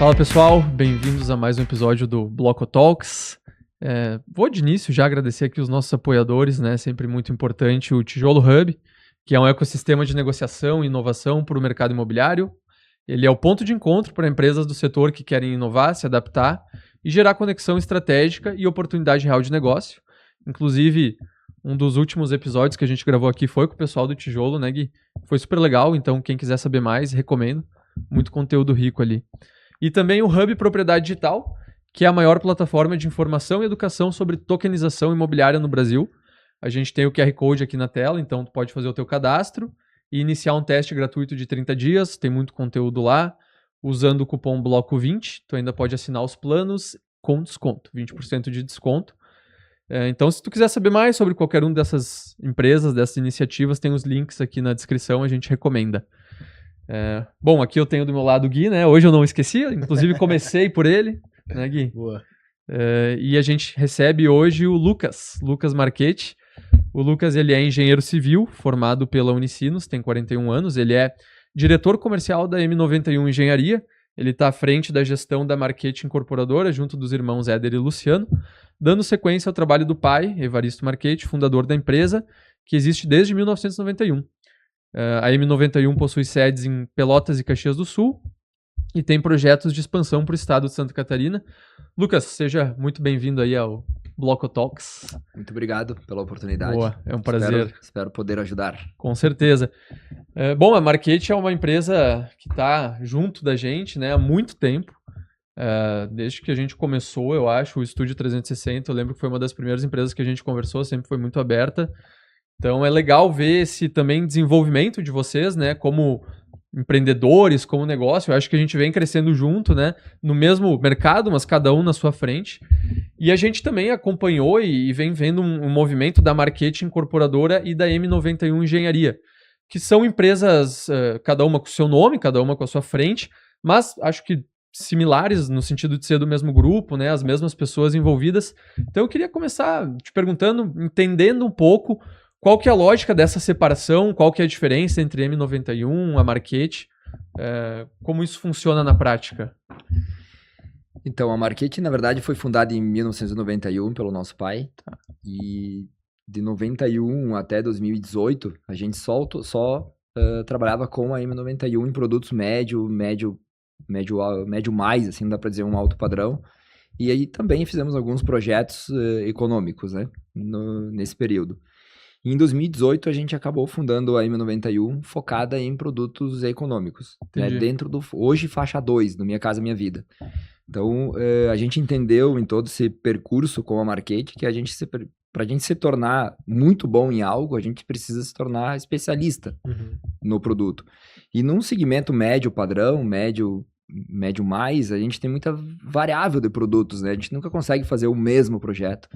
Fala pessoal, bem-vindos a mais um episódio do Bloco Talks. Vou de início já agradecer aqui os nossos apoiadores, né? Sempre muito importante o Tijolo Hub, que é um ecossistema de negociação e inovação para o mercado imobiliário. Ele é o ponto de encontro para empresas do setor que querem inovar, se adaptar e gerar conexão estratégica e oportunidade real de negócio. Inclusive, um dos últimos episódios que a gente gravou aqui foi com o pessoal do Tijolo, né, Gui? Foi super legal, então quem quiser saber mais, recomendo. Muito conteúdo rico ali. E também o Hub Propriedade Digital, que é a maior plataforma de informação e educação sobre tokenização imobiliária no Brasil. A gente tem o QR Code aqui na tela, então tu pode fazer o teu cadastro e iniciar um teste gratuito de 30 dias, tem muito conteúdo lá. Usando o cupom BLOCO20, tu ainda pode assinar os planos com desconto, 20% de desconto. Então, se tu quiser saber mais sobre qualquer uma dessas empresas, dessas iniciativas, tem os links aqui na descrição, a gente recomenda. Bom, aqui eu tenho do meu lado o Gui, né? Hoje eu não esqueci, inclusive comecei por ele, né, Gui? Boa. E a gente recebe hoje o Lucas Marchetti. O Lucas, ele é engenheiro civil, formado pela Unicinos, tem 41 anos, ele é diretor comercial da M91 Engenharia, ele está à frente da gestão da Marchetti Incorporadora, junto dos irmãos Éder e Luciano, dando sequência ao trabalho do pai, Evaristo Marchetti, fundador da empresa, que existe desde 1991. A M91 possui sedes em Pelotas e Caxias do Sul e tem projetos de expansão para o estado de Santa Catarina. Lucas, seja muito bem-vindo aí ao Bloco Talks. Muito obrigado pela oportunidade. Boa, é um prazer. Espero poder ajudar. Com certeza. Bom, a Marchetti é uma empresa que está junto da gente, né, há muito tempo. Desde que a gente começou, eu acho, o Estúdio 360, eu lembro que foi uma das primeiras empresas que a gente conversou, sempre foi muito aberta. Então é legal ver esse também desenvolvimento de vocês, né, como empreendedores, como negócio. Eu acho que a gente vem crescendo junto, né, no mesmo mercado, mas cada um na sua frente. E a gente também acompanhou e vem vendo um movimento da Marchetti Incorporadora e da M91 Engenharia, que são empresas, cada uma com o seu nome, cada uma com a sua frente, mas acho que similares no sentido de ser do mesmo grupo, né, as mesmas pessoas envolvidas. Então eu queria começar te perguntando, entendendo um pouco qual que é a lógica dessa separação, qual que é a diferença entre M91, a Marchetti, como isso funciona na prática? Então, a Marchetti, na verdade, foi fundada em 1991 pelo nosso pai. E de 91 até 2018, a gente só trabalhava com a M91 em produtos médio mais, assim, dá para dizer um alto padrão. E aí também fizemos alguns projetos econômicos, né, nesse período. Em 2018, a gente acabou fundando a M91 focada em produtos econômicos, né, dentro do, hoje, faixa 2, do Minha Casa Minha Vida. Então, a gente entendeu em todo esse percurso com a Marchetti que para a gente se tornar muito bom em algo, a gente precisa se tornar especialista no produto. E num segmento médio padrão, médio mais, a gente tem muita variável de produtos, né? A gente nunca consegue fazer o mesmo projeto.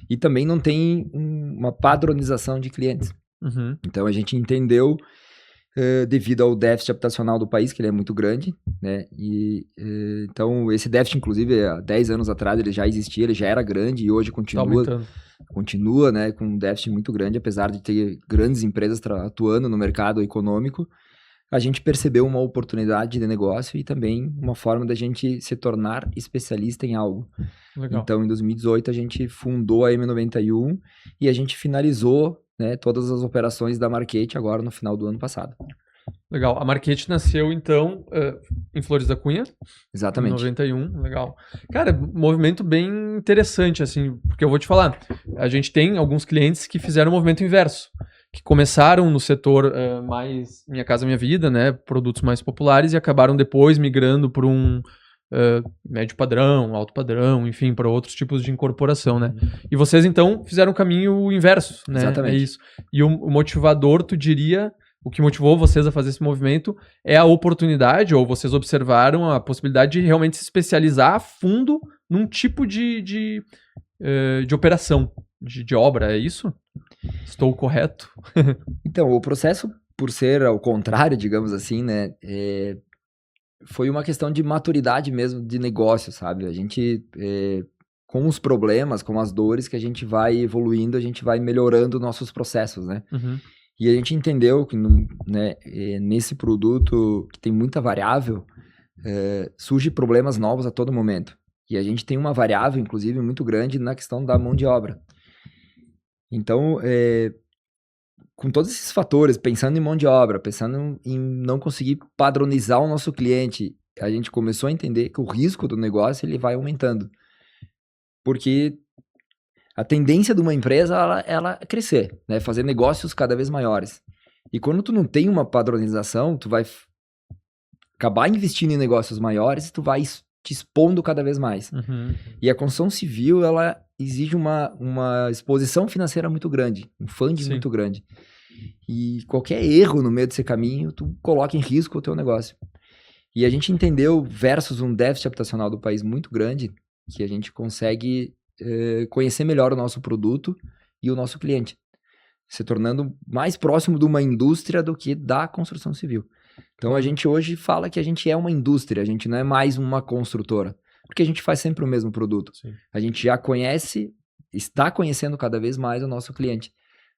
E também não tem uma padronização de clientes. Então, a gente entendeu, devido ao déficit habitacional do país, que ele é muito grande, né? Então, esse déficit, inclusive, há 10 anos atrás, ele já existia, ele já era grande e hoje continua, né, com um déficit muito grande, apesar de ter grandes empresas atuando no mercado econômico. A gente percebeu uma oportunidade de negócio e também uma forma da gente se tornar especialista em algo. Legal. Então, em 2018, a gente fundou a M91 e a gente finalizou, né, todas as operações da Marchetti agora no final do ano passado. Legal. A Marchetti nasceu, então, em Flores da Cunha. Exatamente. Em 91, legal. Cara, movimento bem interessante, assim, porque eu vou te falar, a gente tem alguns clientes que fizeram o movimento inverso, que começaram no setor mais Minha Casa Minha Vida, né, produtos mais populares, e acabaram depois migrando para um médio padrão, alto padrão, enfim, para outros tipos de incorporação, né? E vocês, então, fizeram o caminho inverso, né? Exatamente. É isso. E o motivador, tu diria, o que motivou vocês a fazer esse movimento é a oportunidade, ou vocês observaram a possibilidade de realmente se especializar a fundo num tipo de operação, de obra, é isso? Estou correto? Então, o processo, por ser ao contrário, digamos assim, né, foi uma questão de maturidade mesmo de negócio, sabe? A gente, com os problemas, com as dores que a gente vai evoluindo, a gente vai melhorando nossos processos, né? E a gente entendeu que nesse produto que tem muita variável, surgem problemas novos a todo momento. E a gente tem uma variável, inclusive, muito grande na questão da mão de obra. Então, com todos esses fatores, pensando em mão de obra, pensando em não conseguir padronizar o nosso cliente, a gente começou a entender que o risco do negócio ele vai aumentando. Porque a tendência de uma empresa ela é crescer, né? Fazer negócios cada vez maiores. E quando tu não tem uma padronização, tu vai acabar investindo em negócios maiores e tu vai te expondo cada vez mais. E a construção civil, ela exige uma exposição financeira muito grande, um funding muito grande. E qualquer erro no meio desse caminho, tu coloca em risco o teu negócio. E a gente entendeu, versus um déficit habitacional do país muito grande, que a gente consegue conhecer melhor o nosso produto e o nosso cliente, se tornando mais próximo de uma indústria do que da construção civil. Então a gente hoje fala que a gente é uma indústria, a gente não é mais uma construtora, porque a gente faz sempre o mesmo produto. Sim. A gente já conhece, está conhecendo cada vez mais o nosso cliente,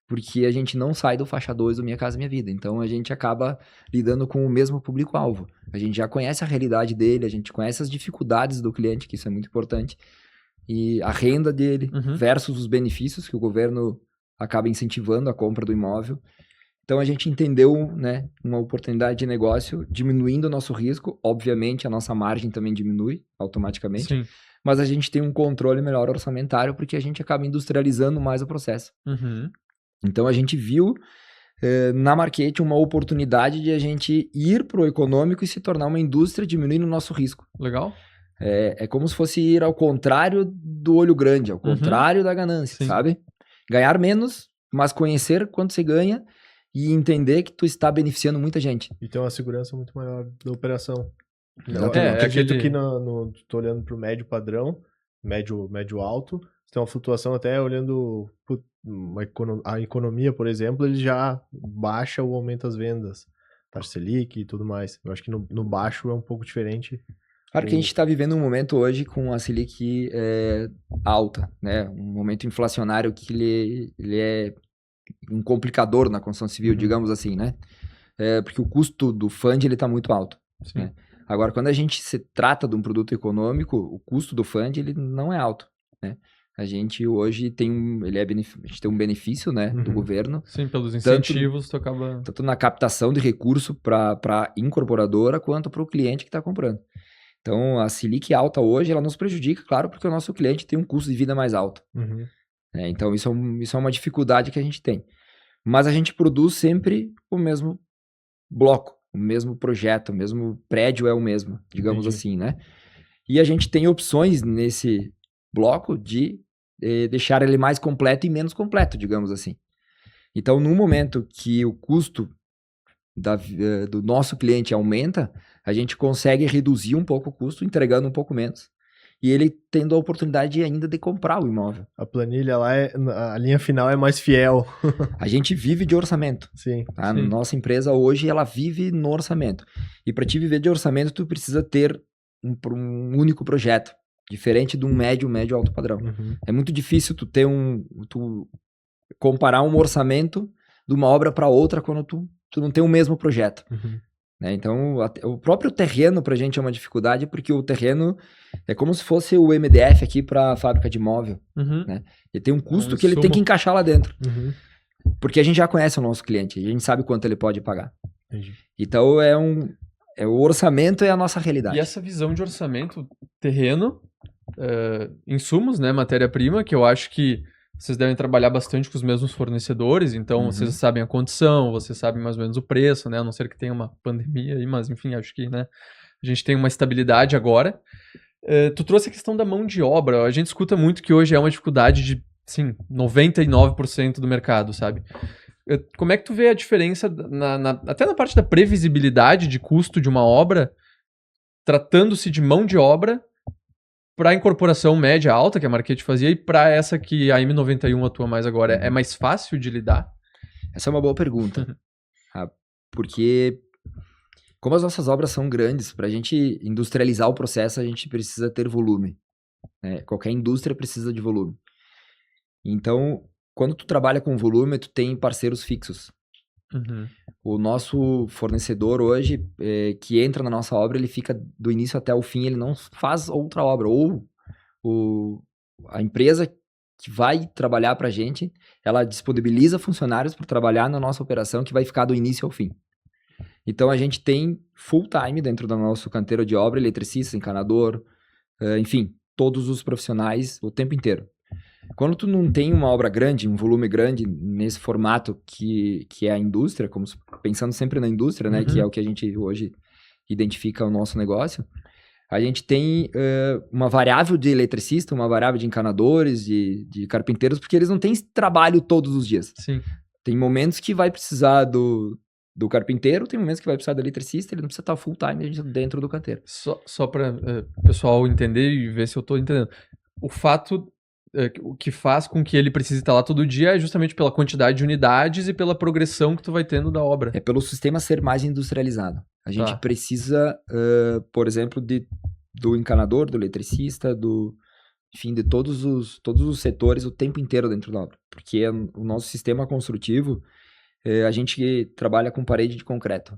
porque a gente não sai do faixa 2 do Minha Casa Minha Vida. Então a gente acaba lidando com o mesmo público-alvo. A gente já conhece a realidade dele, a gente conhece as dificuldades do cliente, que isso é muito importante, e a renda dele versus os benefícios que o governo acaba incentivando a compra do imóvel. Então a gente entendeu, né, uma oportunidade de negócio, diminuindo o nosso risco. Obviamente a nossa margem também diminui automaticamente. Sim. Mas a gente tem um controle melhor orçamentário porque a gente acaba industrializando mais o processo. Então a gente viu na Marquete uma oportunidade de a gente ir para o econômico e se tornar uma indústria, diminuindo o nosso risco. Legal. É como se fosse ir ao contrário do olho grande, ao contrário da ganância, sabe? Ganhar menos, mas conhecer quanto você ganha e entender que tu está beneficiando muita gente. E tem uma segurança muito maior da operação. Exatamente. Eu acredito que tô olhando para o médio padrão, médio alto, tem uma flutuação até olhando a economia, por exemplo, ele já baixa ou aumenta as vendas, taxa Selic e tudo mais. Eu acho que no baixo é um pouco diferente. Claro que a gente está vivendo um momento hoje com a Selic alta, né? Um momento inflacionário que ele é um complicador na construção civil, digamos assim, né? Porque o custo do fund ele está muito alto. Né? Agora, quando a gente se trata de um produto econômico, o custo do fund ele não é alto, né? A gente hoje tem a gente tem um benefício, né, do governo. Sim, pelos incentivos tu acaba... Tanto na captação de recurso para a incorporadora, quanto para o cliente que está comprando. Então, a Selic alta hoje, ela nos prejudica, claro, porque o nosso cliente tem um custo de vida mais alto. Então, isso é uma dificuldade que a gente tem. Mas a gente produz sempre o mesmo bloco, o mesmo projeto, o mesmo prédio é o mesmo, digamos assim, né? E a gente tem opções nesse bloco de deixar ele mais completo e menos completo, digamos assim. Então, no momento que o custo do nosso cliente aumenta, a gente consegue reduzir um pouco o custo, entregando um pouco menos. E ele tendo a oportunidade ainda de comprar o imóvel. A planilha lá, a linha final é mais fiel. A gente vive de orçamento. Sim. Tá? Nossa empresa hoje, ela vive no orçamento. E para te viver de orçamento, tu precisa ter um único projeto. Diferente de um médio alto padrão. É muito difícil tu comparar um orçamento de uma obra para outra quando tu não tem o mesmo projeto. Né? Então, o próprio terreno pra gente é uma dificuldade, porque o terreno é como se fosse o MDF aqui para a fábrica de móvel. Né? Ele tem um custo que ele tem que encaixar lá dentro. Porque a gente já conhece o nosso cliente, a gente sabe quanto ele pode pagar. Então, o orçamento é a nossa realidade. E essa visão de orçamento, terreno, insumos, né, matéria-prima, que eu acho que vocês devem trabalhar bastante com os mesmos fornecedores, então vocês sabem a condição, vocês sabem mais ou menos o preço, né, a não ser que tenha uma pandemia aí, mas enfim, acho que, né, a gente tem uma estabilidade agora. Tu trouxe a questão da mão de obra, a gente escuta muito que hoje é uma dificuldade de, sim, 99% do mercado, sabe? Como é que tu vê a diferença, até na parte da previsibilidade de custo de uma obra, tratando-se de mão de obra, para a incorporação média alta que a Marquete fazia e para essa que a M91 atua mais agora, é mais fácil de lidar? Essa é uma boa pergunta. Porque como as nossas obras são grandes, para a gente industrializar o processo, a gente precisa ter volume. Né? Qualquer indústria precisa de volume. Então, quando tu trabalha com volume, tu tem parceiros fixos. O nosso fornecedor hoje, que entra na nossa obra, ele fica do início até o fim, ele não faz outra obra. Ou a empresa que vai trabalhar para a gente, ela disponibiliza funcionários para trabalhar na nossa operação, que vai ficar do início ao fim. Então, a gente tem full time dentro do nosso canteiro de obra, eletricista, encanador, enfim, todos os profissionais o tempo inteiro. Quando tu não tem uma obra grande, um volume grande nesse formato que é a indústria, pensando sempre na indústria, né, que é o que a gente hoje identifica o nosso negócio, a gente tem uma variável de eletricista, uma variável de encanadores, de carpinteiros, porque eles não têm trabalho todos os dias. Sim. Tem momentos que vai precisar do carpinteiro, tem momentos que vai precisar do eletricista, ele não precisa estar full time dentro do canteiro. Só para o pessoal entender e ver se eu estou entendendo. O fato, o que faz com que ele precise estar lá todo dia é justamente pela quantidade de unidades e pela progressão que tu vai tendo da obra. É pelo sistema ser mais industrializado. A gente precisa, por exemplo, do encanador, do eletricista, enfim, de todos os setores o tempo inteiro dentro da obra. Porque o nosso sistema construtivo, a gente trabalha com parede de concreto.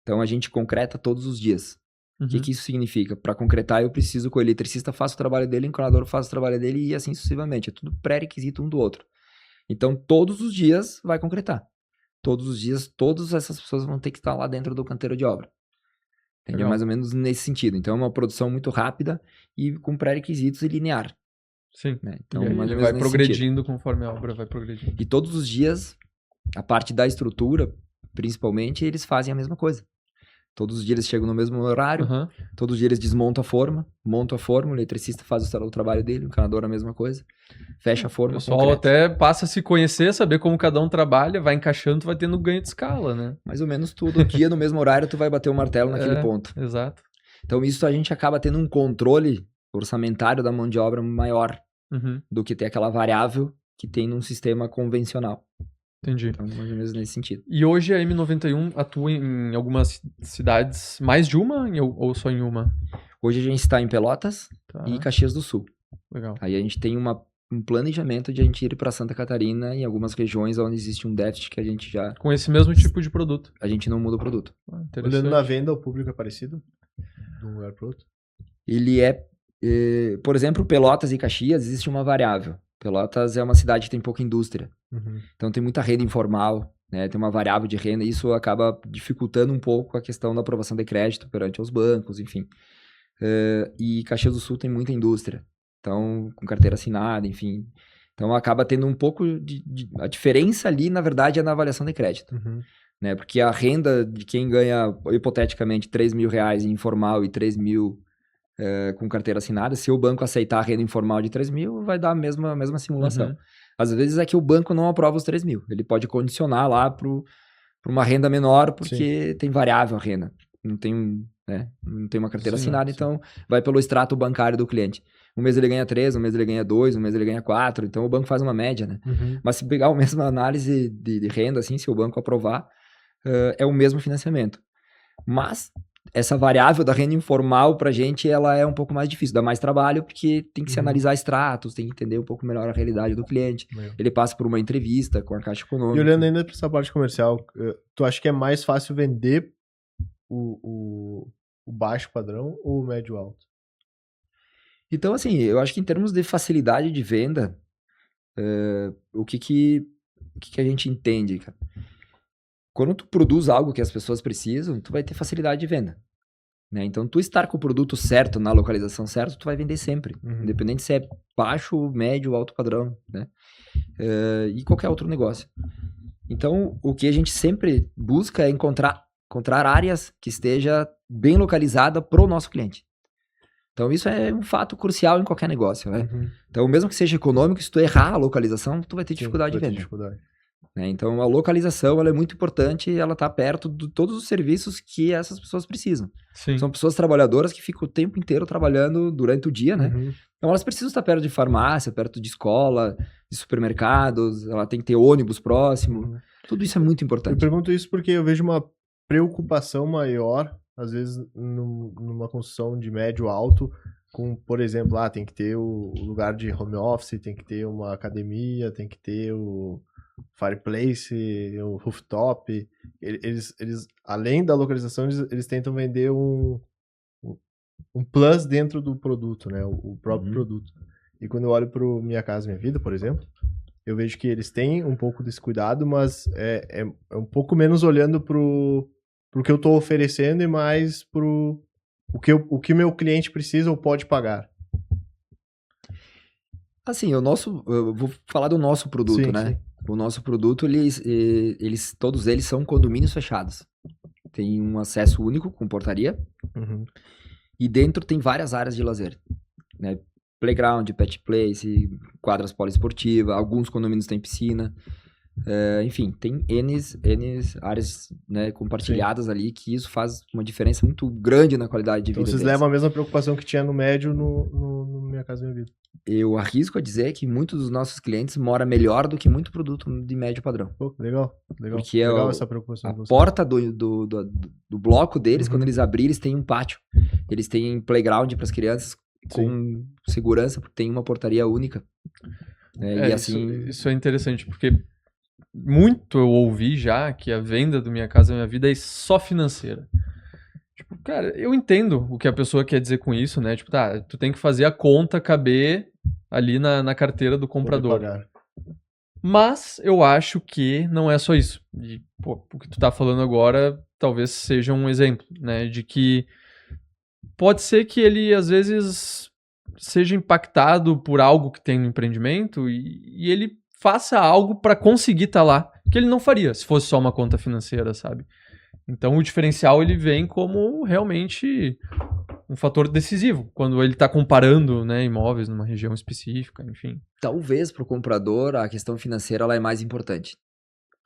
Então, a gente concreta todos os dias. O que isso significa? Para concretar, eu preciso que o eletricista faça o trabalho dele, o encanador faça o trabalho dele e assim sucessivamente. É tudo pré-requisito um do outro. Então, todos os dias vai concretar. Todos os dias, todas essas pessoas vão ter que estar lá dentro do canteiro de obra. Entendeu? Mais ou menos nesse sentido. Então, é uma produção muito rápida e com pré-requisitos e linear. Sim. Né? Então, e aí mais ele ou menos vai progredindo conforme a obra vai progredindo. E todos os dias, a parte da estrutura, principalmente, eles fazem a mesma coisa. Todos os dias eles chegam no mesmo horário, todos os dias eles desmontam montam a forma, o eletricista faz o trabalho dele, o encanador a mesma coisa, fecha a forma. O pessoal até passa a se conhecer, saber como cada um trabalha, vai encaixando, tu vai tendo ganho de escala, né? Mais ou menos todo dia, no mesmo horário, tu vai bater o martelo naquele ponto. Exato. Então isso a gente acaba tendo um controle orçamentário da mão de obra maior do que ter aquela variável que tem num sistema convencional. Entendi. Então, mais ou menos nesse sentido. E hoje a M91 atua em algumas cidades, mais de uma ou só em uma? Hoje a gente está em Pelotas e Caxias do Sul. Legal. Aí a gente tem um planejamento de a gente ir para Santa Catarina, em algumas regiões onde existe um déficit que a gente já... Com esse mesmo tipo de produto. A gente não muda o produto. Olhando na venda, o público é parecido? De um lugar para outro? Ele por exemplo, Pelotas e Caxias, existe uma variável. Pelotas é uma cidade que tem pouca indústria. Então tem muita renda informal, né? Tem uma variável de renda e isso acaba dificultando um pouco a questão da aprovação de crédito perante os bancos, enfim. E Caxias do Sul tem muita indústria. Então, com carteira assinada, enfim. Então acaba tendo um pouco a diferença ali, na verdade, é na avaliação de crédito. Né? Porque a renda de quem ganha, hipoteticamente, R$3.000 em informal e 3 mil com carteira assinada, se o banco aceitar a renda informal de 3 mil, vai dar a mesma simulação. Às vezes é que o banco não aprova os 3 mil. Ele pode condicionar lá para uma renda menor, porque tem variável a renda. Não tem uma carteira assinada, então vai pelo extrato bancário do cliente. Um mês ele ganha 3, um mês ele ganha 2, um mês ele ganha 4, então o banco faz uma média, né? Mas se pegar a mesma análise de renda, assim, se o banco aprovar, é o mesmo financiamento. Mas essa variável da renda informal pra gente, ela é um pouco mais difícil, dá mais trabalho, porque tem que se analisar extratos, tem que entender um pouco melhor a realidade do cliente. Ele passa por uma entrevista com a Caixa Econômica. E olhando ainda para essa parte comercial, tu acha que é mais fácil vender o baixo padrão ou o médio alto? Então, assim, eu acho que em termos de facilidade de venda, o que a gente entende, cara? Quando tu produz algo que as pessoas precisam, tu vai ter facilidade de venda. Né? Então, tu estar com o produto certo, na localização certa, tu vai vender sempre. Independente se é baixo, médio, alto padrão, né? E qualquer outro negócio. Então, o que a gente sempre busca é encontrar áreas que esteja bem localizada para o nosso cliente. Então, isso é um fato crucial em qualquer negócio, né? Então, mesmo que seja econômico, se tu errar a localização, tu vai ter dificuldade de venda. Né? Então, a localização ela é muito importante e ela está perto de todos os serviços que essas pessoas precisam. Sim. São pessoas trabalhadoras que ficam o tempo inteiro trabalhando durante o dia, né? Então, elas precisam estar perto de farmácia, perto de escola, de supermercados, ela tem que ter ônibus próximo. Tudo isso é muito importante. Eu pergunto isso porque eu vejo uma preocupação maior, às vezes, numa construção de médio alto, com, por exemplo, tem que ter o lugar de home office, tem que ter uma academia, tem que ter o fireplace, o rooftop. eles além da localização, eles tentam vender um plus dentro do produto, né? O próprio produto. E quando eu olho pro Minha Casa Minha Vida, por exemplo, eu vejo que eles têm um pouco desse cuidado, mas é um pouco menos olhando pro que eu tô oferecendo e mais pro o que meu cliente precisa ou pode pagar. Assim, eu vou falar do nosso produto, Sim, né? sim. O nosso produto, todos eles são condomínios fechados. Tem um acesso único com portaria Uhum. e dentro tem várias áreas de lazer, né? Playground, pet place, quadras poliesportivas, alguns condomínios têm piscina. Enfim, tem N áreas, né, compartilhadas ali, que isso faz uma diferença muito grande na qualidade de Então vida vocês deles. levam a mesma preocupação que tinha no médio no Minha Casa Minha Vida. Eu arrisco a dizer que muitos dos nossos clientes moram melhor do que muito produto de médio padrão. Pô, legal. Porque Legal essa preocupação a de vocês. porta do bloco deles, quando eles abrirem, eles têm um pátio. Eles têm playground para as crianças com segurança, porque tem uma portaria única. Né? E assim... Isso é interessante, porque muito eu ouvi já que a venda do Minha Casa Minha Vida é só financeira. Tipo, cara, eu entendo o que a pessoa quer dizer com isso, né? Tipo, tá, tu tem que fazer a conta caber ali na carteira do comprador. Mas eu acho que não é só isso. E, pô, o que tu tá falando agora talvez seja um exemplo, né? De que pode ser que ele, às vezes, seja impactado por algo que tem no empreendimento e ele faça algo para conseguir estar lá, que ele não faria se fosse só uma conta financeira, sabe? Então o diferencial ele vem como realmente um fator decisivo quando ele está comparando, né, imóveis numa região específica, enfim. Talvez para o comprador a questão financeira ela é mais importante,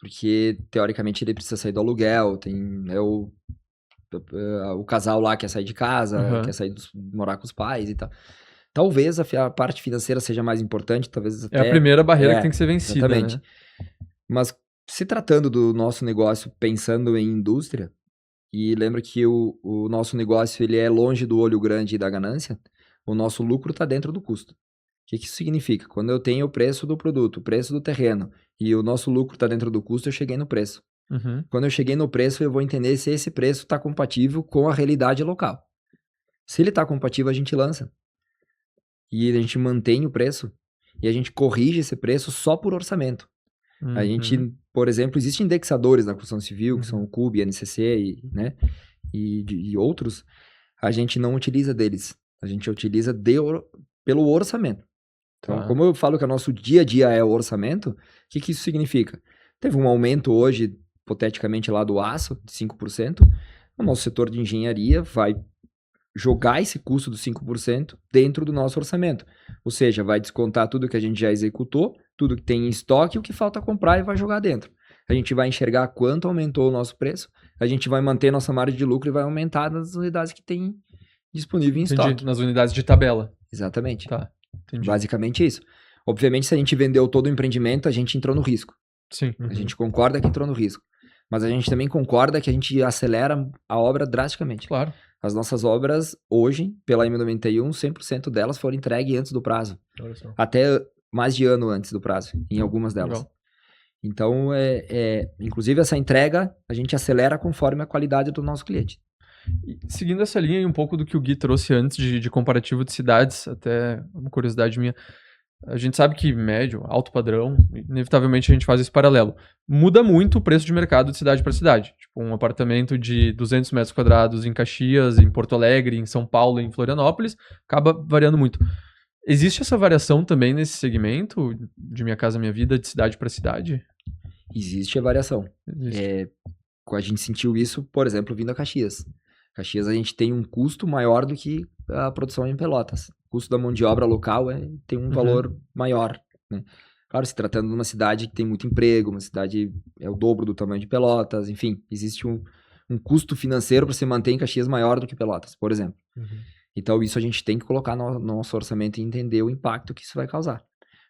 porque teoricamente ele precisa sair do aluguel, tem o casal lá quer sair de casa, quer sair morar com os pais e tal. Talvez a parte financeira seja mais importante, talvez até... É a primeira barreira que tem que ser vencida, exatamente. né? Mas se tratando do nosso negócio pensando em indústria, e lembra que o nosso negócio ele é longe do olho grande e da ganância, o nosso lucro está dentro do custo. O que isso significa? Quando eu tenho o preço do produto, o preço do terreno, e o nosso lucro está dentro do custo, eu cheguei no preço. Quando eu cheguei no preço, eu vou entender se esse preço está compatível com a realidade local. Se ele está compatível, a gente lança. E a gente mantém o preço, e a gente corrige esse preço só por orçamento. A gente, por exemplo, existem indexadores na construção civil, que são o CUB, NCC, né, e outros. A gente não utiliza deles. A gente utiliza pelo orçamento. Então, como eu falo que o nosso dia a dia é o orçamento, o que isso significa? Teve um aumento hoje, hipoteticamente, lá do aço, de 5%. O nosso setor de engenharia vai jogar esse custo dos 5% dentro do nosso orçamento. Ou seja, vai descontar tudo que a gente já executou, tudo que tem em estoque e o que falta comprar e vai jogar dentro. A gente vai enxergar quanto aumentou o nosso preço, a gente vai manter nossa margem de lucro e vai aumentar nas unidades que tem disponível em estoque. Nas unidades de tabela. Exatamente. Tá, entendi. Basicamente isso. Obviamente, se a gente vendeu todo o empreendimento, a gente entrou no risco. Sim. A gente concorda que entrou no risco. Mas a gente também concorda que a gente acelera a obra drasticamente. Claro. As nossas obras, hoje, pela M91, 100% delas foram entregues antes do prazo. Até mais de ano antes do prazo, em algumas delas. Legal. Então, inclusive, essa entrega, a gente acelera conforme a qualidade do nosso cliente. E seguindo essa linha e um pouco do que o Gui trouxe antes de comparativo de cidades, até uma curiosidade minha, a gente sabe que médio, alto padrão, inevitavelmente a gente faz esse paralelo. Muda muito o preço de mercado de cidade para cidade. Tipo, um apartamento de 200 metros quadrados em Caxias, em Porto Alegre, em São Paulo, em Florianópolis, acaba variando muito. Existe essa variação também nesse segmento de Minha Casa Minha Vida, de cidade para cidade? Existe a variação. Existe. A gente sentiu isso, por exemplo, vindo a Caxias. Caxias a gente tem um custo maior do que a produção em Pelotas. O custo da mão de obra local tem um valor maior, né? Claro, se tratando de uma cidade que tem muito emprego, uma cidade é o dobro do tamanho de Pelotas, enfim, existe um custo financeiro para se manter em Caxias maior do que Pelotas, por exemplo. Então isso a gente tem que colocar no nosso orçamento e entender o impacto que isso vai causar.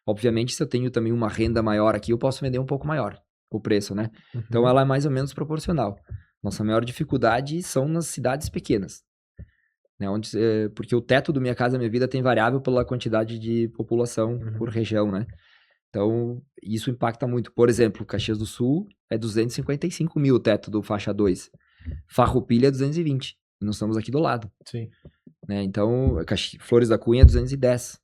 Obviamente, se eu tenho também uma renda maior aqui, eu posso vender um pouco maior o preço, né? Então ela é mais ou menos proporcional. Nossa maior dificuldade são nas cidades pequenas, né? Porque o teto do Minha Casa Minha Vida tem variável pela quantidade de população por região, né? Então, isso impacta muito. Por exemplo, Caxias do Sul é 255 mil o teto do faixa 2. Farroupilha é 220. E nós estamos aqui do lado. Sim. Né? Então, Flores da Cunha é 210.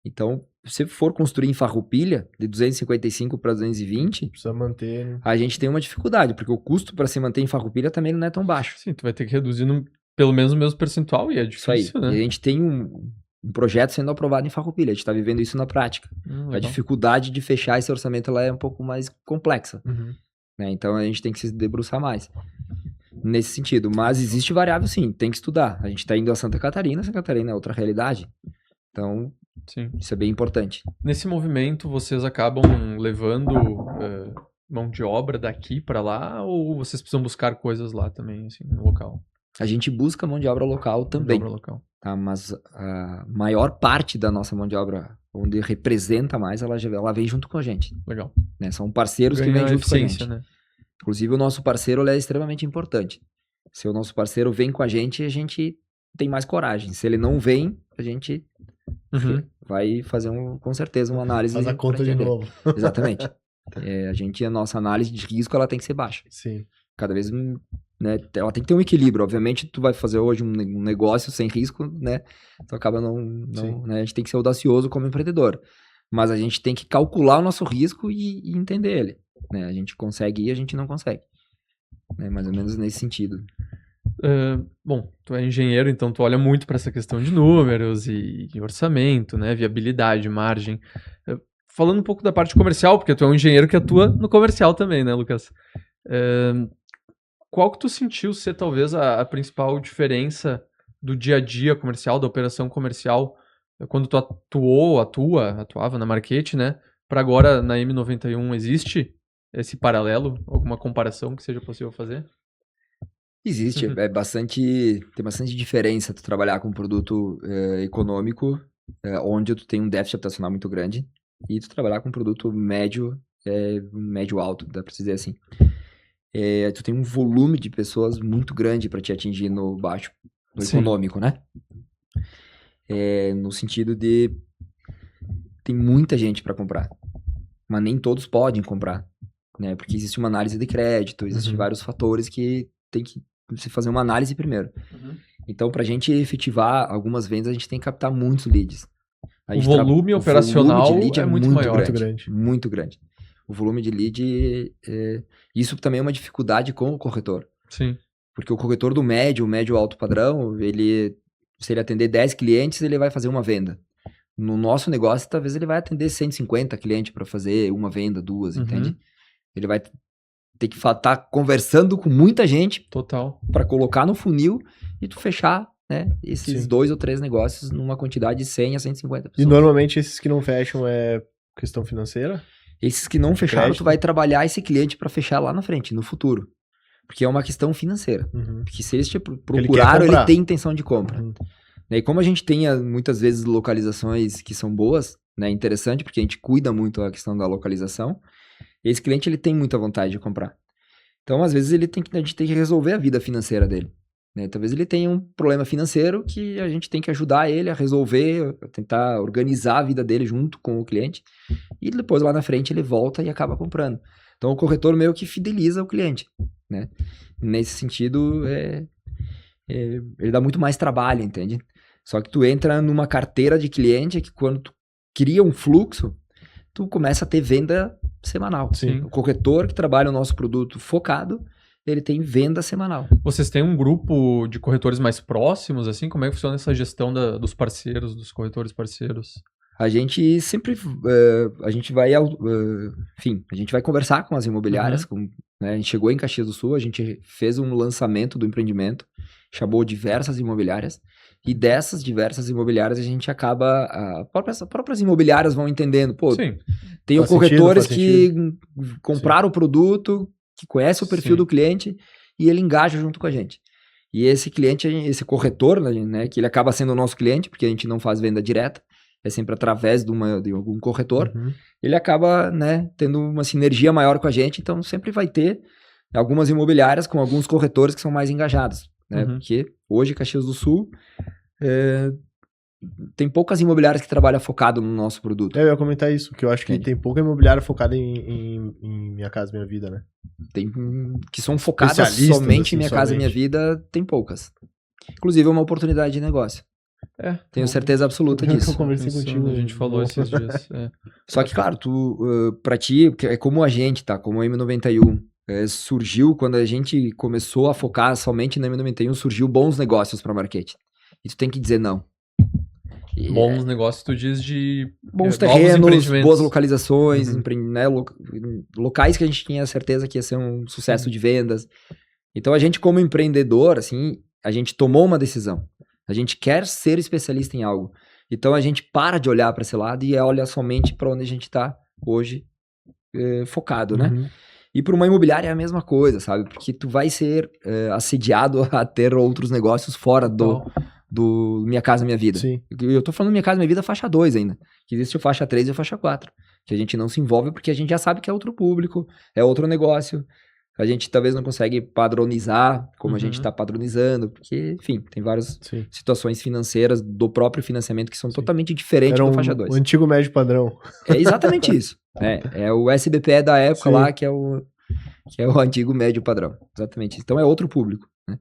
Então, se você for construir em Farroupilha, de 255 para 220, Precisa manter, né? a gente tem uma dificuldade, porque o custo para se manter em Farroupilha também não é tão baixo. Sim, tu vai ter que reduzir pelo menos o mesmo percentual e é Isso aí. difícil, né? E a gente tem um projeto sendo aprovado em Farroupilha, a gente está vivendo isso na prática. A Legal. dificuldade de fechar esse orçamento ela é um pouco mais complexa. Uhum. Né? Então, a gente tem que se debruçar mais nesse sentido. Mas existe variável, sim, tem que estudar. A gente está indo a Santa Catarina é outra realidade. Então, Sim. isso é bem importante. Nesse movimento, vocês acabam levando mão de obra daqui para lá ou vocês precisam buscar coisas lá também, assim, no local? A gente busca mão de obra local também, Mão de obra local. tá? Mas a maior parte da nossa mão de obra, onde representa mais, ela vem junto com a gente. Legal. Né? São parceiros que Ganha vêm junto com a gente. eficiência, né? Inclusive, o nosso parceiro ele é extremamente importante. Se o nosso parceiro vem com a gente tem mais coragem. Se ele não vem, a gente Uhum. vai fazer, com certeza, uma análise. Faz a conta pra de entender. novo. Exatamente. A nossa análise de risco ela tem que ser baixa. Sim. Cada vez, né, ela tem que ter um equilíbrio. Obviamente, tu vai fazer hoje um negócio sem risco, né? Tu acaba né, a gente tem que ser audacioso como empreendedor. Mas a gente tem que calcular o nosso risco e entender ele. Né? A gente consegue ir, a gente não consegue. Né? Mais ou menos nesse sentido. Bom, tu é engenheiro, então tu olha muito para essa questão de números e orçamento, né? Viabilidade, margem. Falando um pouco da parte comercial, porque tu é um engenheiro que atua no comercial também, né, Lucas? Qual que tu sentiu ser talvez a principal diferença do dia a dia comercial, da operação comercial, quando tu atuava na Marquete, né? Para agora na M91, existe esse paralelo, alguma comparação que seja possível fazer? Existe, tem bastante diferença tu trabalhar com um produto econômico, onde tu tem um déficit habitacional muito grande, e tu trabalhar com um produto médio alto, dá pra dizer assim. Tu tem um volume de pessoas muito grande para te atingir no econômico, né? No sentido de tem muita gente para comprar, mas nem todos podem comprar, né? Porque existe uma análise de crédito, existem vários fatores que tem que se fazer uma análise primeiro. Então, para a gente efetivar algumas vendas, a gente tem que captar muitos leads. O volume operacional volume de lead é muito maior. Muito grande. O volume de lead, isso também é uma dificuldade com o corretor. Sim. Porque o corretor do médio alto padrão, se ele atender 10 clientes, ele vai fazer uma venda. No nosso negócio, talvez ele vai atender 150 clientes para fazer uma venda, duas, entende? Ele vai ter que estar conversando com muita gente para colocar no funil e tu fechar, né, esses 2 ou 3 negócios numa quantidade de 100 a 150 pessoas. E normalmente esses que não fecham é questão financeira? Esses que não fecharam, tu vai trabalhar esse cliente para fechar lá na frente, no futuro. Porque é uma questão financeira. Porque se eles te procuraram, ele tem intenção de compra. E como a gente tem muitas vezes localizações que são boas, né, interessante, porque a gente cuida muito da questão da localização, esse cliente ele tem muita vontade de comprar. Então, às vezes, a gente tem que resolver a vida financeira dele. Né? Talvez ele tenha um problema financeiro que a gente tem que ajudar ele a resolver, a tentar organizar a vida dele junto com o cliente. E depois, lá na frente, ele volta e acaba comprando. Então, o corretor meio que fideliza o cliente. Né? Nesse sentido, ele dá muito mais trabalho, entende? Só que tu entra numa carteira de cliente que quando tu cria um fluxo, tu começa a ter venda semanal. Sim. O corretor que trabalha o nosso produto focado, ele tem venda semanal. Vocês têm um grupo de corretores mais próximos, assim? Como é que funciona essa gestão dos parceiros, dos corretores parceiros? A gente sempre, a gente vai conversar com as imobiliárias, né? A gente chegou em Caxias do Sul, a gente fez um lançamento do empreendimento, chamou diversas imobiliárias, e dessas diversas imobiliárias a gente acaba, as próprias imobiliárias vão entendendo, tem corretores que compraram o produto, que conhece o perfil do cliente, e ele engaja junto com a gente. E esse cliente, esse corretor, né, que ele acaba sendo o nosso cliente, porque a gente não faz venda direta, é sempre através de algum corretor, ele acaba, né, tendo uma sinergia maior com a gente, então sempre vai ter algumas imobiliárias com alguns corretores que são mais engajados, né, porque hoje Caxias do Sul tem poucas imobiliárias que trabalham focado no nosso produto. Eu ia comentar isso, que eu acho que Entendi. tem pouca imobiliária focada em Minha Casa Minha Vida, né? Tem que são focadas Especialistas, somente assim, em Minha Casa Minha somente. Vida, tem poucas. Inclusive, é uma oportunidade de negócio. Tenho certeza absoluta Eu disso. conversei Isso, contigo. a gente falou esses dias. Só que, claro, pra ti, é como a gente, tá? Como a M91 surgiu, quando a gente começou a focar somente na M91, surgiu bons negócios pra marketing. E tu tem que dizer não. E, Bons negócios, tu diz de bons novos terrenos, empreendimentos. boas localizações, Uhum. locais que a gente tinha certeza que ia ser um sucesso de vendas. Então, a gente como empreendedor, assim, a gente tomou uma decisão. A gente quer ser especialista em algo. Então, a gente para de olhar para esse lado e olha somente para onde a gente está hoje focado, né? Uhum. E para uma imobiliária é a mesma coisa, sabe? Porque tu vai ser assediado a ter outros negócios fora do Minha Casa Minha Vida. Sim. Eu tô falando Minha Casa Minha Vida faixa 2 ainda. Que existe o faixa 3 e o faixa 4. Que a gente não se envolve porque a gente já sabe que é outro público, é outro negócio. A gente talvez não consegue padronizar como a gente está padronizando, porque, enfim, tem várias Sim. situações financeiras do próprio financiamento que são Sim. totalmente diferentes Era do faixa 2. o antigo médio padrão. É exatamente isso. É o SBPE da época Sim. lá, que é o antigo médio padrão. Exatamente. Então é outro público, né?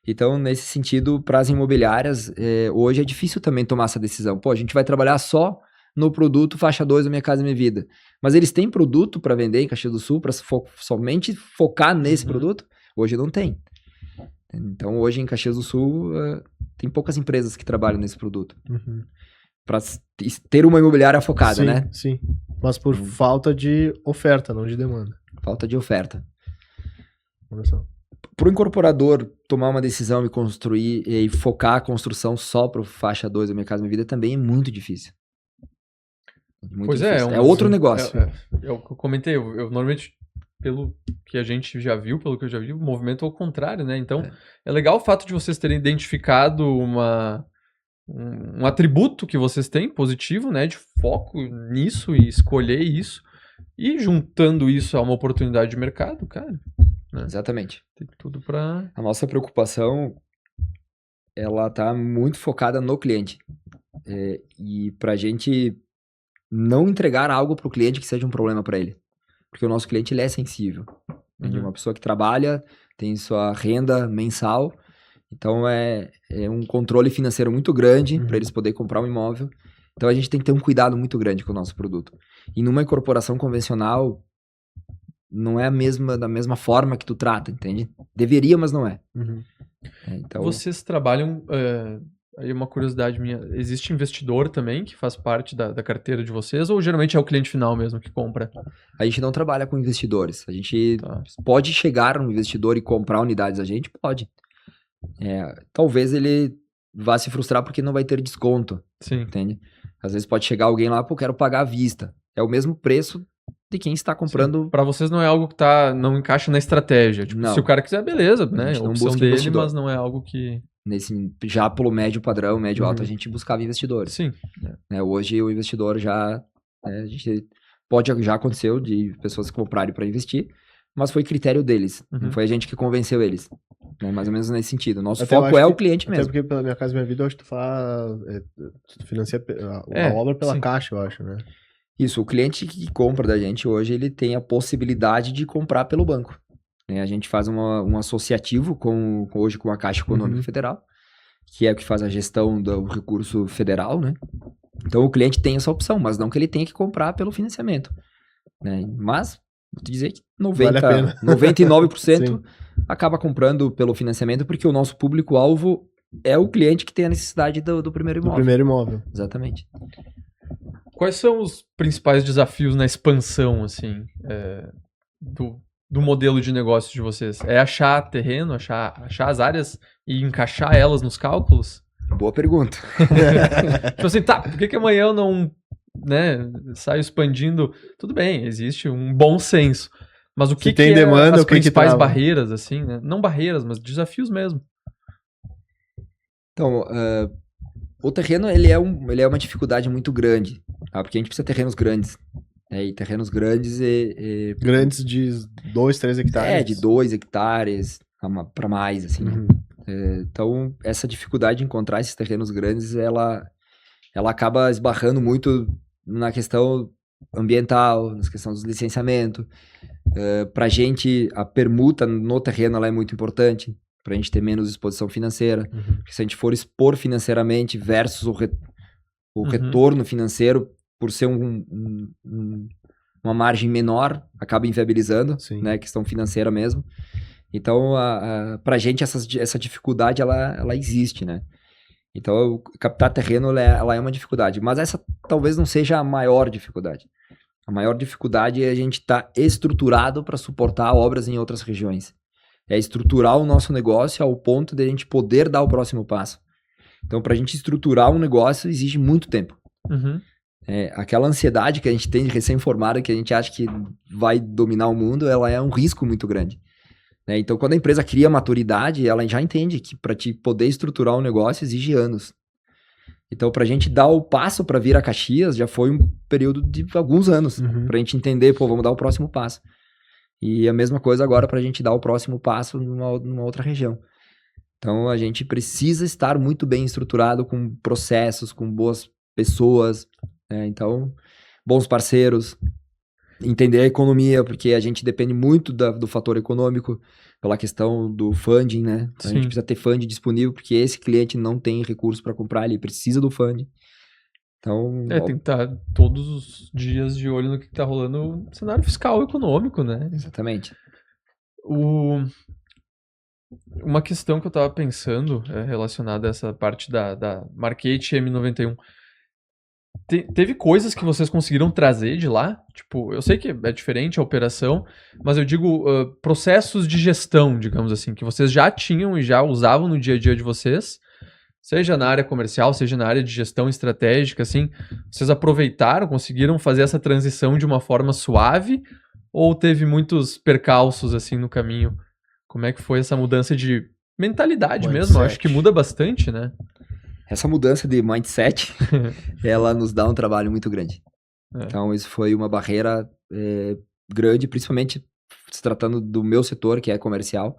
Então, nesse sentido, para as imobiliárias, hoje é difícil também tomar essa decisão. Pô, a gente vai trabalhar só no produto faixa 2 da Minha Casa Minha Vida. Mas eles têm produto para vender em Caxias do Sul, para somente focar nesse produto? Hoje não tem. Então, hoje em Caxias do Sul, tem poucas empresas que trabalham nesse produto. Uhum. Para ter uma imobiliária focada, Sim, né? sim. Mas por falta de oferta, não de demanda. Falta de oferta. Olha só. Para o incorporador tomar uma decisão e construir e focar a construção só para o faixa 2 da Minha Casa Minha Vida também é muito difícil. Pois difícil. É outro negócio. É o que eu comentei. Eu normalmente, pelo que a gente já viu, pelo que eu já vi, o movimento é o contrário, né? Então, é legal o fato de vocês terem identificado um atributo que vocês têm positivo, né? De foco nisso e escolher isso. E juntando isso a uma oportunidade de mercado, cara. Né? Exatamente. Tem tudo pra... A nossa preocupação, ela tá muito focada no cliente. E pra gente não entregar algo pro cliente que seja um problema para ele. Porque o nosso cliente, ele é sensível. Uhum. Uma pessoa que trabalha, tem sua renda mensal, então é um controle financeiro muito grande para eles poderem comprar um imóvel. Então a gente tem que ter um cuidado muito grande com o nosso produto. E numa incorporação convencional, não é da mesma forma que tu trata, entende? Deveria, mas não é. Uhum. Então... Vocês trabalham... Aí uma curiosidade minha, existe investidor também que faz parte da carteira de vocês ou geralmente é o cliente final mesmo que compra? A gente não trabalha com investidores. A gente pode chegar um investidor e comprar unidades a gente? Pode. Talvez ele vá se frustrar porque não vai ter desconto. Sim. Entende? Às vezes pode chegar alguém lá, pô, quero pagar à vista. É o mesmo preço de quem está comprando. Para vocês não é algo que não encaixa na estratégia. Tipo, se o cara quiser, beleza, né? A opção dele, investidor. Mas não é algo que... Já pelo médio padrão, médio alto, a gente buscava investidores. Sim. Hoje o investidor já aconteceu de pessoas comprarem para investir, mas foi critério deles. Não foi a gente que convenceu eles. Mais ou menos nesse sentido. Nosso foco é o cliente mesmo. Até porque pela Minha Casa Minha Vida, eu acho que tu financia a obra pela Caixa, eu acho, né? Isso, o cliente que compra da gente hoje, ele tem a possibilidade de comprar pelo banco. A gente faz um associativo hoje com a Caixa Econômica Federal, que é o que faz a gestão do recurso federal, né? Então o cliente tem essa opção, mas não que ele tenha que comprar pelo financiamento. Mas, vou te dizer que 99% acaba comprando pelo financiamento, porque o nosso público-alvo é o cliente que tem a necessidade do primeiro imóvel. Do primeiro imóvel. Exatamente. Quais são os principais desafios na expansão, assim, do modelo de negócio de vocês? É achar terreno, achar as áreas e encaixar elas nos cálculos? Boa pergunta. Tipo assim, por que amanhã eu não saio expandindo? Tudo bem, existe um bom senso. Mas o que tem demanda, as principais barreiras, assim, né? Não barreiras, mas desafios mesmo. Então, o terreno, ele é uma dificuldade muito grande, tá? Porque a gente precisa de terrenos grandes. E terrenos grandes grandes de 2, 3 hectares. De 2 hectares para mais, assim, né? Então, essa dificuldade de encontrar esses terrenos grandes, ela ela acaba esbarrando muito na questão ambiental, na questão dos licenciamentos. Pra gente, a permuta no terreno ela é muito importante, pra gente ter menos exposição financeira. Porque se a gente for expor financeiramente versus o retorno financeiro, por ser uma margem menor, acaba inviabilizando, Sim. né, questão financeira mesmo. Então, pra gente, essa dificuldade, ela existe, né? Então, captar terreno, ela é uma dificuldade. Mas essa talvez não seja a maior dificuldade. A maior dificuldade é a gente estar estruturado para suportar obras em outras regiões. É estruturar o nosso negócio ao ponto de a gente poder dar o próximo passo. Então, para a gente estruturar um negócio, exige muito tempo. Aquela ansiedade que a gente tem de recém-formado, que a gente acha que vai dominar o mundo, ela é um risco muito grande. Então, quando a empresa cria maturidade, ela já entende que para te poder estruturar um negócio exige anos. Então, para a gente dar o passo para vir a Caxias, já foi um período de alguns anos, para a gente entender, vamos dar o próximo passo. E a mesma coisa agora para a gente dar o próximo passo numa outra região. Então, a gente precisa estar muito bem estruturado, com processos, com boas pessoas, então, bons parceiros, entender a economia, porque a gente depende muito do fator econômico, pela questão do funding, né? A gente precisa ter funding disponível, porque esse cliente não tem recurso para comprar, ele precisa do funding. Então... tem que estar todos os dias de olho no que está rolando no cenário fiscal e econômico, né? Exatamente. Uma questão que eu estava pensando relacionada a essa parte da Marquete M91. Teve coisas que vocês conseguiram trazer de lá? Tipo, eu sei que é diferente a operação, mas eu digo processos de gestão, digamos assim, que vocês já tinham e já usavam no dia a dia de vocês, seja na área comercial, seja na área de gestão estratégica, assim, vocês aproveitaram, conseguiram fazer essa transição de uma forma suave, ou teve muitos percalços, assim, no caminho? Como é que foi essa mudança de mentalidade mesmo? Eu acho que muda bastante, né? Essa mudança de mindset, ela nos dá um trabalho muito grande. Então, isso foi uma barreira grande, principalmente se tratando do meu setor, que é comercial,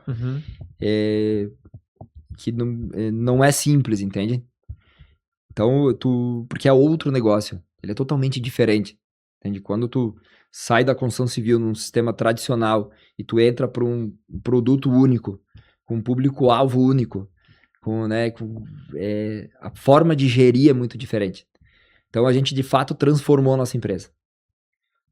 que não é simples, entende? Então, porque é outro negócio, ele é totalmente diferente, entende? Quando tu sai da construção civil num sistema tradicional e tu entra para um produto único, com um público-alvo único, a forma de gerir é muito diferente. Então, a gente, de fato, transformou a nossa empresa.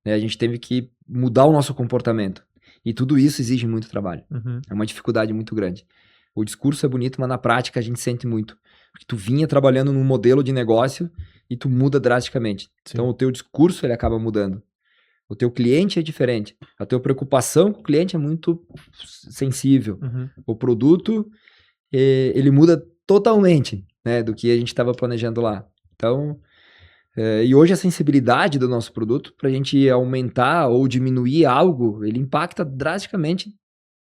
A gente teve que mudar o nosso comportamento. E tudo isso exige muito trabalho. É uma dificuldade muito grande. O discurso é bonito, mas na prática a gente sente muito. Porque tu vinha trabalhando num modelo de negócio e tu muda drasticamente. Sim. Então, o teu discurso, ele acaba mudando. O teu cliente é diferente. A tua preocupação com o cliente é muito sensível. O produto... ele muda totalmente, né, do que a gente estava planejando lá. Então, e hoje a sensibilidade do nosso produto, para a gente aumentar ou diminuir algo, ele impacta drasticamente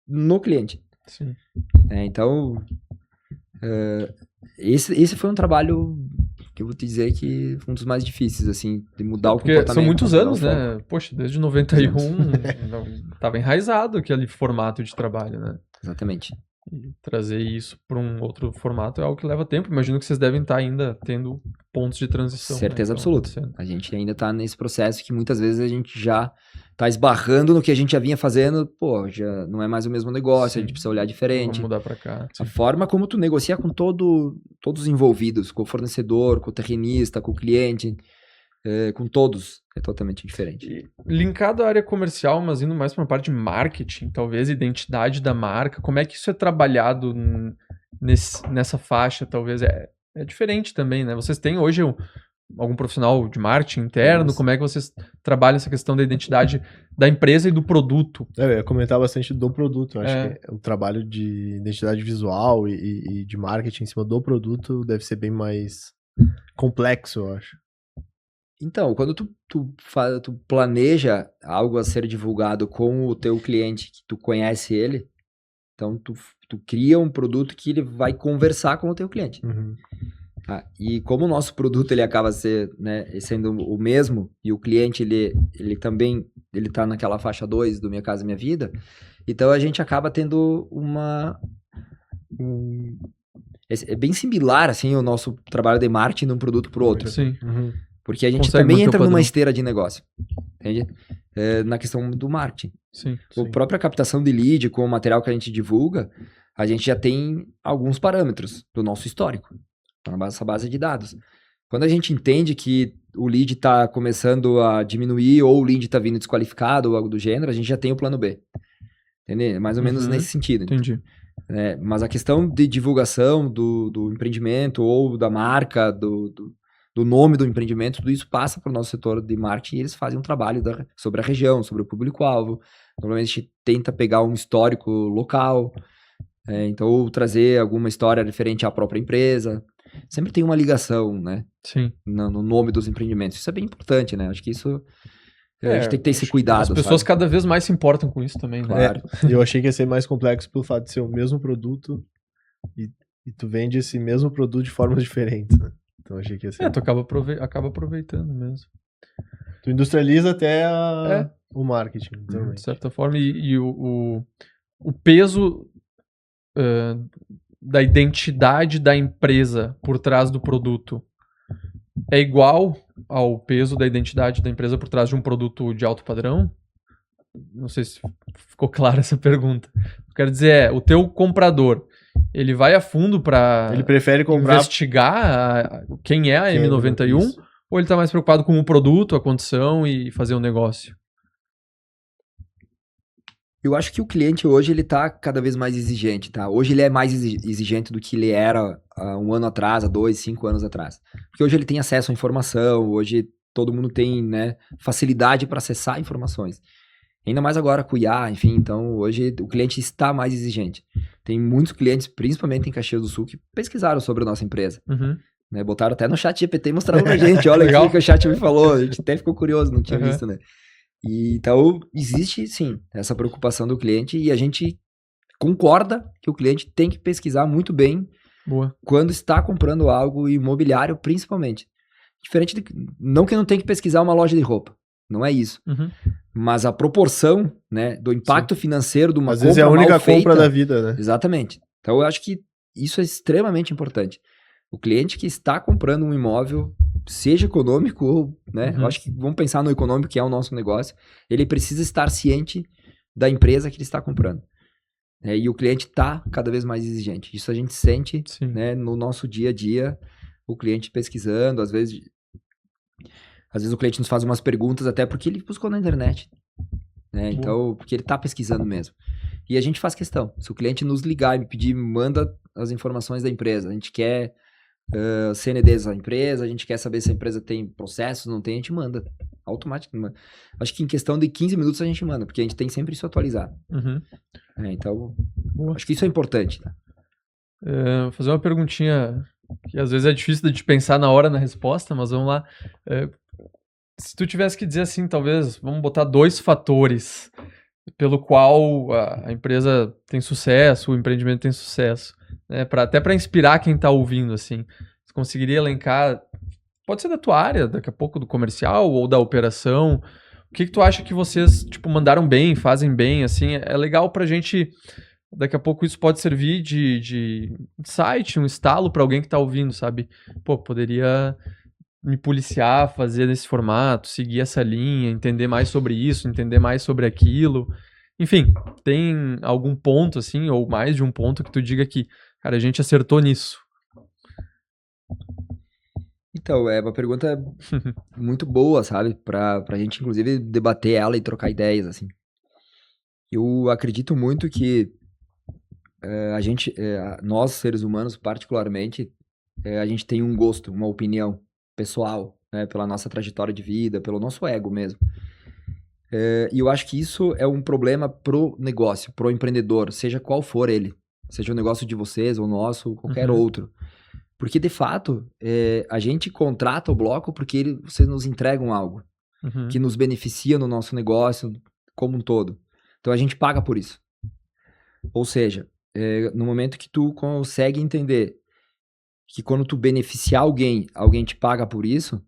no cliente. Sim. Então, esse foi um trabalho que eu vou te dizer que foi um dos mais difíceis, assim, de mudar o comportamento. São muitos anos, né? Poxa, desde 91 estava enraizado aquele formato de trabalho, né? Exatamente. E trazer isso para um outro formato é algo que leva tempo. Imagino que vocês devem estar ainda tendo pontos de transição. Certeza absoluta. A gente ainda está nesse processo que muitas vezes a gente já está esbarrando no que a gente já vinha fazendo. Já não é mais o mesmo negócio, a gente precisa olhar diferente. Vamos mudar para cá. A forma como tu negocia com todos os envolvidos, com o fornecedor, com o terrenista, com o cliente, com todos, é totalmente diferente. E, linkado à área comercial, mas indo mais para uma parte de marketing, talvez identidade da marca, como é que isso é trabalhado nessa faixa, talvez? É diferente também, né? Vocês têm hoje algum profissional de marketing interno? Como é que vocês trabalham essa questão da identidade da empresa e do produto? Eu ia comentar bastante do produto. Eu acho que o trabalho de identidade visual e de marketing em cima do produto deve ser bem mais complexo, eu acho. Então, quando tu planeja algo a ser divulgado com o teu cliente, que tu conhece ele, então tu cria um produto que ele vai conversar com o teu cliente. E como o nosso produto ele acaba sendo o mesmo, e o cliente ele também está naquela faixa 2 do Minha Casa Minha Vida, então a gente acaba tendo é bem similar, assim, o nosso trabalho de marketing de um produto para o outro. Sim. Porque a gente Consegue também manter o entra numa padrão. esteira de negócio, entende? Na questão do marketing. Sim. A própria captação de lead com o material que a gente divulga, a gente já tem alguns parâmetros do nosso histórico, na nossa base de dados. Quando a gente entende que o lead está começando a diminuir ou o lead está vindo desqualificado ou algo do gênero, a gente já tem o plano B. Entendeu? Mais ou menos nesse sentido. Entendi. Mas a questão de divulgação do empreendimento ou da marca, do nome do empreendimento, tudo isso passa para o nosso setor de marketing e eles fazem um trabalho sobre a região, sobre o público-alvo. Normalmente a gente tenta pegar um histórico local, então ou trazer alguma história referente à própria empresa. Sempre tem uma ligação, né? Sim. No nome dos empreendimentos. Isso é bem importante, né? Acho que isso a gente tem que ter esse cuidado. As pessoas sabe? cada vez mais se importam com isso também, né? Claro. Eu achei que ia ser mais complexo pelo fato de ser o mesmo produto e tu vende esse mesmo produto de formas diferentes, né? Então achei que ia ser... Tu acaba aproveitando mesmo. Tu industrializa até o marketing, também. De certa forma, e o peso da identidade da empresa por trás do produto é igual ao peso da identidade da empresa por trás de um produto de alto padrão? Não sei se ficou clara essa pergunta. Quero dizer, o teu comprador, ele vai a fundo para Ele prefere comprar... investigar quem é a M91 Isso. ou ele tá mais preocupado com o produto, a condição e fazer um negócio? Eu acho que o cliente hoje ele tá cada vez mais exigente, tá? Hoje ele é mais exigente do que ele era há um ano atrás, há 2, 5 anos atrás. Porque hoje ele tem acesso à informação, hoje todo mundo tem, né, facilidade para acessar informações. Ainda mais agora com o IA, enfim, então hoje o cliente está mais exigente. Tem muitos clientes, principalmente em Caxias do Sul, que pesquisaram sobre a nossa empresa. Né, botaram até no chat GPT e mostraram pra gente, olha Legal. o que o chat me falou, a gente até ficou curioso, não tinha Uhum. visto, né? E, então, existe sim essa preocupação do cliente e a gente concorda que o cliente tem que pesquisar muito bem Boa. quando está comprando algo imobiliário, principalmente. Diferente de... Não que não tem que pesquisar uma loja de roupa, não é isso. Mas a proporção, né, do impacto financeiro de uma Às compra vezes é a mal única feita, compra da vida, né? Exatamente. Então, eu acho que isso é extremamente importante. O cliente que está comprando um imóvel, seja econômico ou, né, eu acho que vamos pensar no econômico, que é o nosso negócio, ele precisa estar ciente da empresa que ele está comprando. E o cliente está cada vez mais exigente. Isso a gente sente, né, no nosso dia a dia, o cliente pesquisando, às vezes o cliente nos faz umas perguntas até porque ele buscou na internet, né? Então, porque ele está pesquisando mesmo. E a gente faz questão. Se o cliente nos ligar e me pedir, manda as informações da empresa. A gente quer CNDs da empresa, a gente quer saber se a empresa tem processos, não tem, a gente manda. Automaticamente. Acho que em questão de 15 minutos a gente manda, porque a gente tem sempre isso atualizado. Então, acho que isso é importante. Tá? Vou fazer uma perguntinha que às vezes é difícil de pensar na hora na resposta, mas vamos lá. Se tu tivesse que dizer assim, talvez, vamos botar 2 fatores pelo qual a empresa tem sucesso, o empreendimento tem sucesso, né? Até para inspirar quem está ouvindo, assim. Você conseguiria elencar, pode ser da tua área, daqui a pouco do comercial ou da operação. O que tu acha que vocês, tipo, mandaram bem, fazem bem, assim? É legal pra gente, daqui a pouco isso pode servir de insight, um estalo para alguém que tá ouvindo, sabe? Pô, poderia me policiar, fazer nesse formato, seguir essa linha, entender mais sobre isso, entender mais sobre aquilo. Enfim, tem algum ponto, assim, ou mais de um ponto que tu diga que, cara, a gente acertou nisso? Então, é uma pergunta muito boa, sabe? Pra gente, inclusive, debater ela e trocar ideias, assim. Eu acredito muito que nós, seres humanos, particularmente, a gente tem um gosto, uma opinião pessoal, né? Pela nossa trajetória de vida, pelo nosso ego mesmo. E eu acho que isso é um problema pro negócio, pro empreendedor, seja qual for ele. Seja o negócio de vocês, ou nosso, ou qualquer outro. Porque, de fato, a gente contrata o bloco porque vocês nos entregam algo que nos beneficia no nosso negócio como um todo. Então, a gente paga por isso. Ou seja, no momento que tu consegue entender que quando tu beneficiar alguém te paga por isso,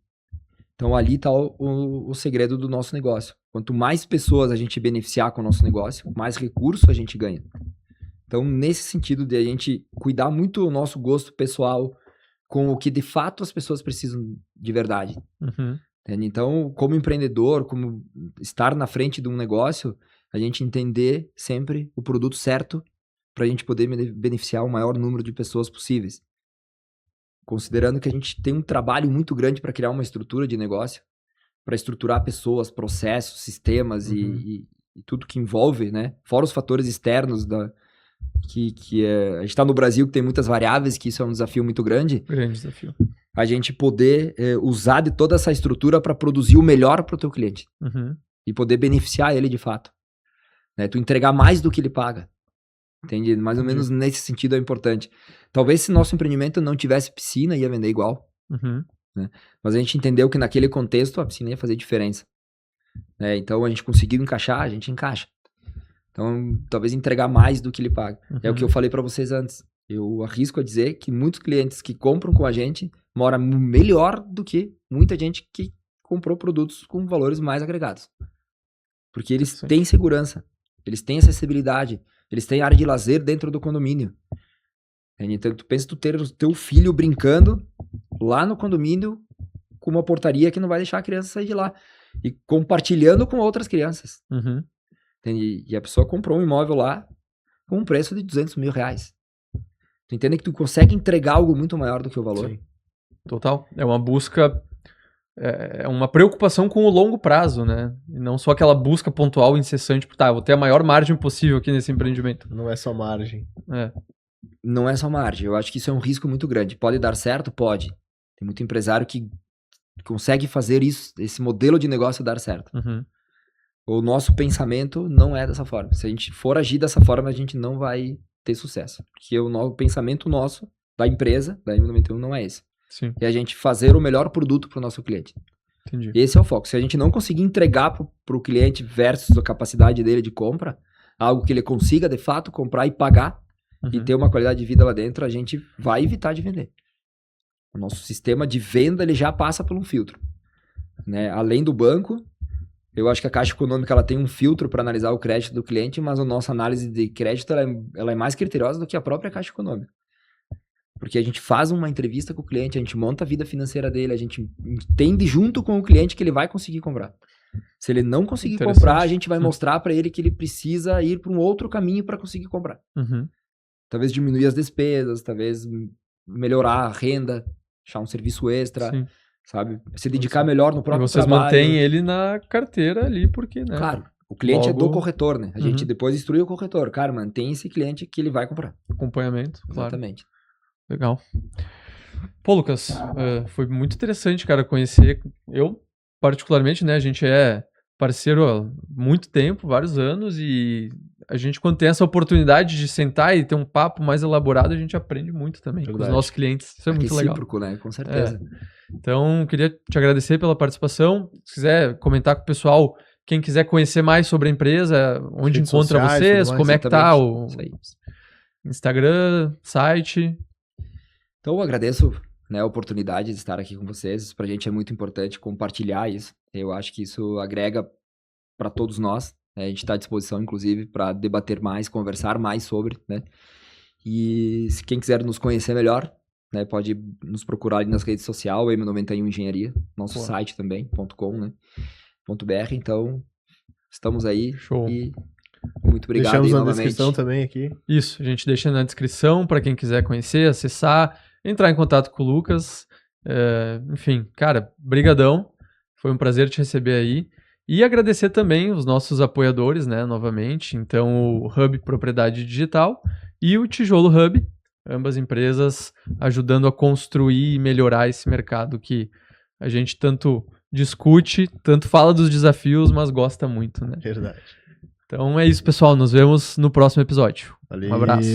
então ali está o segredo do nosso negócio. Quanto mais pessoas a gente beneficiar com o nosso negócio, mais recurso a gente ganha. Então, nesse sentido de a gente cuidar muito o nosso gosto pessoal com o que de fato as pessoas precisam de verdade. Uhum. Entende? Então, como empreendedor, como estar na frente de um negócio, a gente entender sempre o produto certo para a gente poder beneficiar o maior número de pessoas possíveis. Considerando que a gente tem um trabalho muito grande para criar uma estrutura de negócio, para estruturar pessoas, processos, sistemas e tudo que envolve, né? Fora os fatores externos a gente está no Brasil, que tem muitas variáveis, que isso é um desafio muito grande. Grande desafio. A gente poder usar de toda essa estrutura para produzir o melhor para o teu cliente Uhum. e poder beneficiar ele de fato. Né? Tu entregar mais do que ele paga. Entende? Mais ou menos nesse sentido é importante. Talvez se nosso empreendimento não tivesse piscina, ia vender igual. Uhum. Né? Mas a gente entendeu que naquele contexto a piscina ia fazer diferença. Né? Então a gente conseguiu encaixar, a gente encaixa. Então talvez entregar mais do que ele paga. É o que eu falei para vocês antes. Eu arrisco a dizer que muitos clientes que compram com a gente moram melhor do que muita gente que comprou produtos com valores mais agregados. Porque eles têm segurança, eles têm acessibilidade, eles têm área de lazer dentro do condomínio. Então, tu pensa tu ter o teu filho brincando lá no condomínio com uma portaria que não vai deixar a criança sair de lá. E compartilhando com outras crianças. Uhum. E a pessoa comprou um imóvel lá com um preço de 200 mil reais. Tu entende que tu consegue entregar algo muito maior do que o valor? Sim. Total. É uma busca, é uma preocupação com o longo prazo, né? E não só aquela busca pontual incessante, eu vou ter a maior margem possível aqui nesse empreendimento. Não é só margem. Não é só margem. Eu acho que isso é um risco muito grande. Pode dar certo? Pode. Tem muito empresário que consegue fazer isso, esse modelo de negócio dar certo. Uhum. O nosso pensamento não é dessa forma. Se a gente for agir dessa forma, a gente não vai ter sucesso. Porque o pensamento nosso, da empresa, da M91, não é esse. Sim. É a gente fazer o melhor produto para o nosso cliente. Entendi. Esse é o foco. Se a gente não conseguir entregar para o cliente versus a capacidade dele de compra, algo que ele consiga, de fato, comprar e pagar, e ter uma qualidade de vida lá dentro, a gente vai evitar de vender. O nosso sistema de venda, ele já passa por um filtro. Né? Além do banco, eu acho que a Caixa Econômica ela tem um filtro para analisar o crédito do cliente, mas a nossa análise de crédito ela é mais criteriosa do que a própria Caixa Econômica. Porque a gente faz uma entrevista com o cliente, a gente monta a vida financeira dele, a gente entende junto com o cliente que ele vai conseguir comprar. Se ele não conseguir comprar, a gente vai mostrar para ele que ele precisa ir para um outro caminho para conseguir comprar. Uhum. Talvez diminuir as despesas, talvez melhorar a renda, achar um serviço extra. Sim. Sabe? Se dedicar melhor no próprio vocês trabalho. Vocês mantêm ele na carteira ali, porque, né? Claro, o cliente é do corretor, né? A gente depois instrui o corretor. Cara, mantém esse cliente que ele vai comprar. Acompanhamento, claro. Exatamente. Legal. Pô, Lucas, foi muito interessante, cara, conhecer. Eu, particularmente, né? A gente é parceiro há muito tempo, vários anos, e a gente, quando tem essa oportunidade de sentar e ter um papo mais elaborado, a gente aprende muito também com os nossos clientes. Isso é muito legal. Recíproco, né? Com certeza. Então, queria te agradecer pela participação. Se quiser comentar com o pessoal, quem quiser conhecer mais sobre a empresa, onde encontra vocês, como é que tá o Instagram, site. Então, eu agradeço, né, a oportunidade de estar aqui com vocês. Isso pra gente é muito importante compartilhar isso. Eu acho que isso agrega para todos nós. Né? A gente está à disposição, inclusive, para debater mais, conversar mais sobre, né? E se quem quiser nos conhecer melhor, né, pode nos procurar ali nas redes sociais, M91 Engenharia, nosso site também, .com, né, .br. Então, estamos aí. Show. E muito obrigado. Deixamos na novamente. descrição também aqui. Isso, a gente deixa na descrição para quem quiser conhecer, acessar, entrar em contato com o Lucas. Enfim, cara, brigadão. Foi um prazer te receber aí. E agradecer também os nossos apoiadores, né, novamente. Então, o Hub Propriedade Digital e o Tijolo Hub, ambas empresas ajudando a construir e melhorar esse mercado que a gente tanto discute, tanto fala dos desafios, mas gosta muito, né? Verdade. Então é isso, pessoal. Nos vemos no próximo episódio. Valeu. Um abraço.